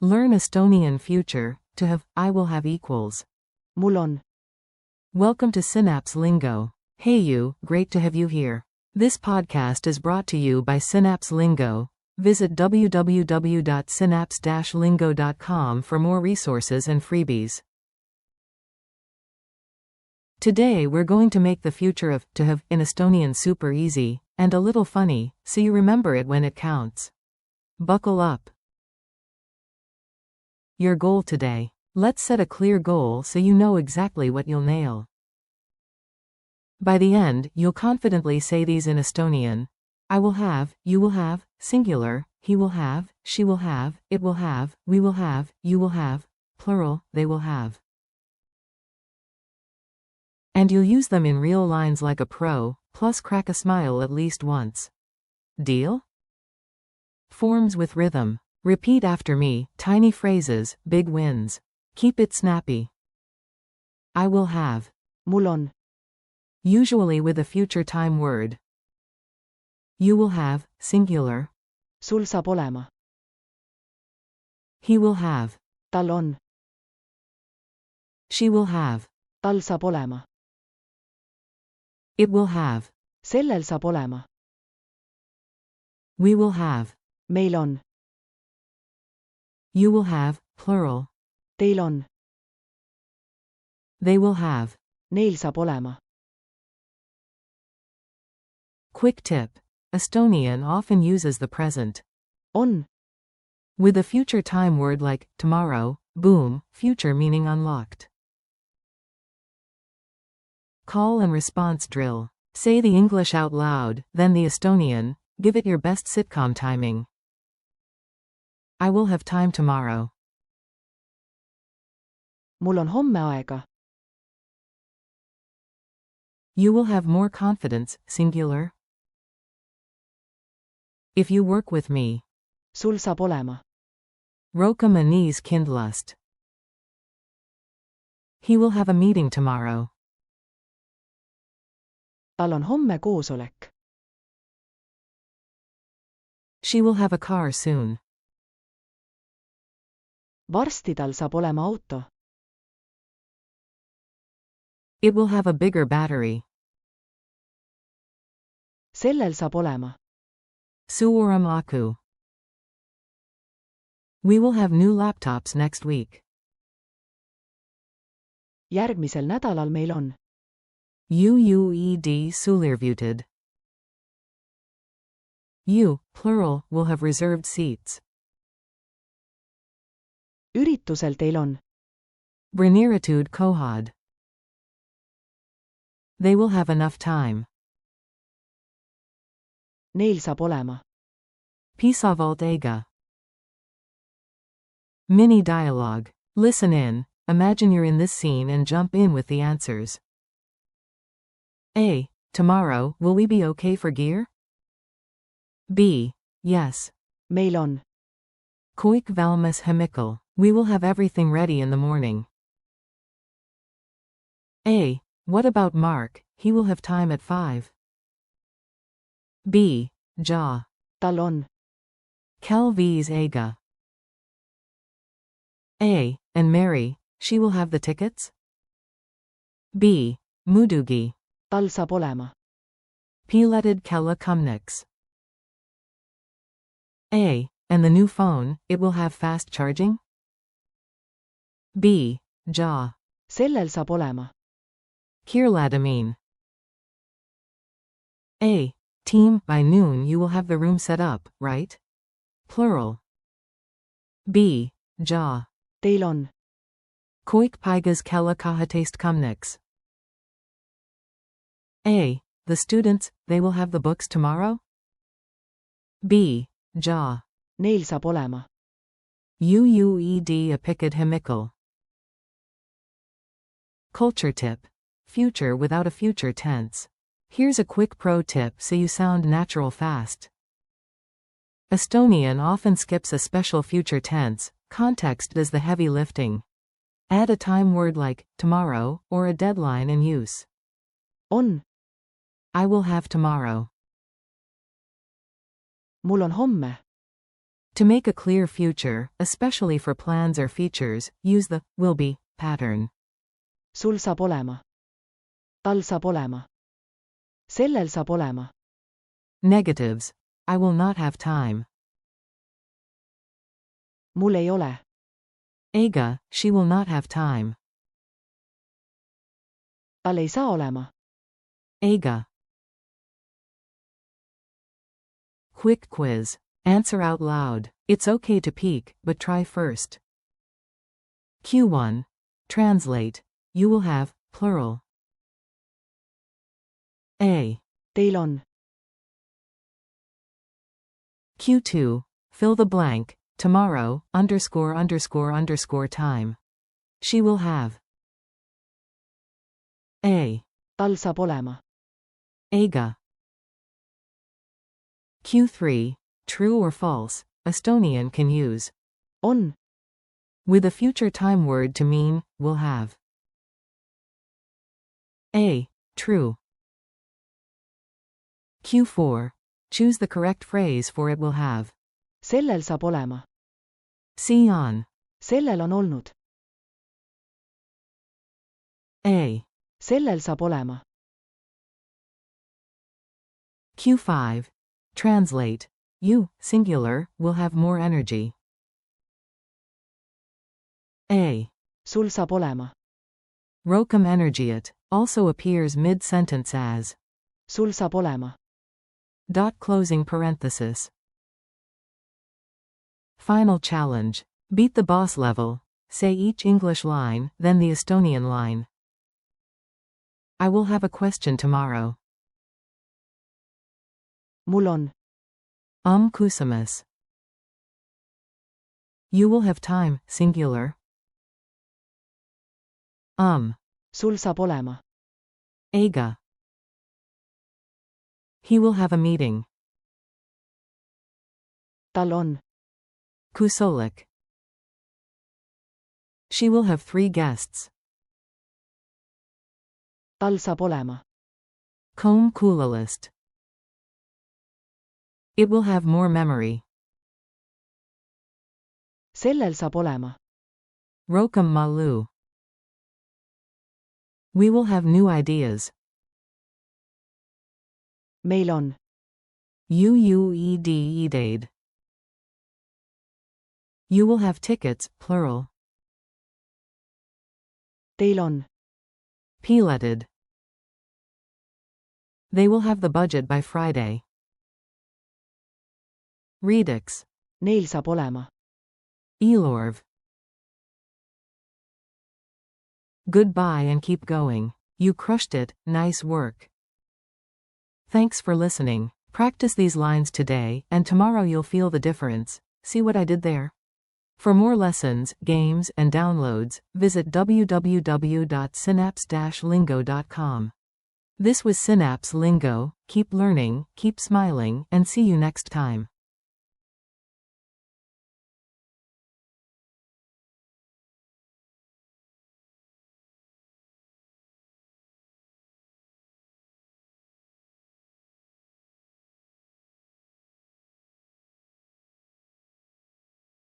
Learn Estonian future, to have, I will have equals. mul on. Welcome to Synapse Lingo. Hey you, great to have you here. This podcast is brought to you by Synapse Lingo. Visit www.synapse-lingo.com for more resources and freebies. Today we're going to make the future of to have in Estonian super easy, and a little funny, so you remember it when it counts. Buckle up. Your goal today. Let's set a clear goal so you know exactly what you'll nail. By the end, you'll confidently say these in Estonian. I will have, you will have, singular, he will have, she will have, it will have, we will have, you will have, plural, they will have. And you'll use them in real lines like a pro, plus crack a smile at least once. Deal? Forms with rhythm. Repeat after me, tiny phrases, big wins. Keep it snappy. I will have. mul on. Usually with a future time word. You will have, singular. sul saab olema. He will have. tal on. She will have. tal saab olema. It will have. sellel saab olema. We will have. meil on. You will have, plural. teil on. They will have. neil saab olema. Quick tip. Estonian often uses the present. on. With a future time word like tomorrow, boom, future meaning unlocked. Call and response drill. Say the English out loud, then the Estonian, give it your best sitcom timing. I will have time tomorrow. mul on homme aega. You will have more confidence, singular. If you work with me. sul saab olema. Rohkem anis kindlust. He will have a meeting tomorrow. tal on homme koosolek. She will have a car soon. varsti tal saab olema auto. It will have a bigger battery. sellel saab olema. Suurem aku. We will have new laptops next week. järgmisel nädalal meil on. UUED sulirvuted. You, plural, will have reserved seats. üritusel teil on. Breniritude kohad. They will have enough time. neil saab olema. Pisavalt ega. Mini dialogue. Listen in, imagine you're in this scene and jump in with the answers. A. Tomorrow, will we be okay for gear? B. Yes. meil on. Koik valmis hemikal. We will have everything ready in the morning. A. What about Mark? He will have time at 5. B. Ja. tal on. Kel viis ega. A. And Mary, she will have the tickets? B. Mudugi. tal saab olema. Pileted kella kumniks. A. And the new phone, it will have fast charging? B. Ja. sellel saab olema. Kirladamin. A. Team, by noon you will have the room set up, right? Plural. B. Ja. teil on. Koik paigas kella kahatest kumniks. A. The students, they will have the books tomorrow? B. Ja. neil saab olema. UUED apikad hemikal. Culture tip. Future without a future tense. Here's a quick pro tip so you sound natural fast. Estonian often skips a special future tense, context does the heavy lifting. Add a time word like tomorrow or a deadline in use. on. I will have tomorrow. mul on homme. To make a clear future, especially for plans or features, use the will be pattern. sul saab olema. Tal saab olema. Sellel saab olema. Negatives. I will not have time. Mul ei ole. Eiga, she will not have time. Tal ei saa olema. Eiga. Quick quiz. Answer out loud. It's okay to peek, but try first. Q1. Translate. You will have, plural. A. Teil on. Q2. Fill the blank. Tomorrow, ____ time. She will have. A. Tal saab olema. Eiga. Q3. True or false. Estonian can use On. with a future time word to mean, will have. A. True. Q4. Choose the correct phrase for it will have. Sellel saab olema. See on. Sellel on olnud. A. Sellel saab olema. Q5. Translate. You, singular, will have more energy. A. Sul saab olema. Rohkem energiat also appears mid-sentence as Sul saab olema. closing parenthesis. Final challenge. Beat the boss level. Say each English line, then the Estonian line. I will have a question tomorrow. Mul on. Küsimus. You will have time, singular. Sul saab olema. Eiga. He will have a meeting. Tal on. Kusolik. She will have 3 guests. Tal saab olema. Kuulalist. It will have more memory. Sellel saab olema. Rohkem malu. We will have new ideas. Meil on. Uedade. You will have tickets, plural. Teil on. Pileted. They will have the budget by Friday. Redux. Neil saab olema. Elorv. Goodbye and keep going. You crushed it, nice work. Thanks for listening. Practice these lines today, and tomorrow you'll feel the difference. See what I did there? For more lessons, games, and downloads, visit www.synapse-lingo.com. This was Synapse Lingo. Keep learning, keep smiling, and see you next time.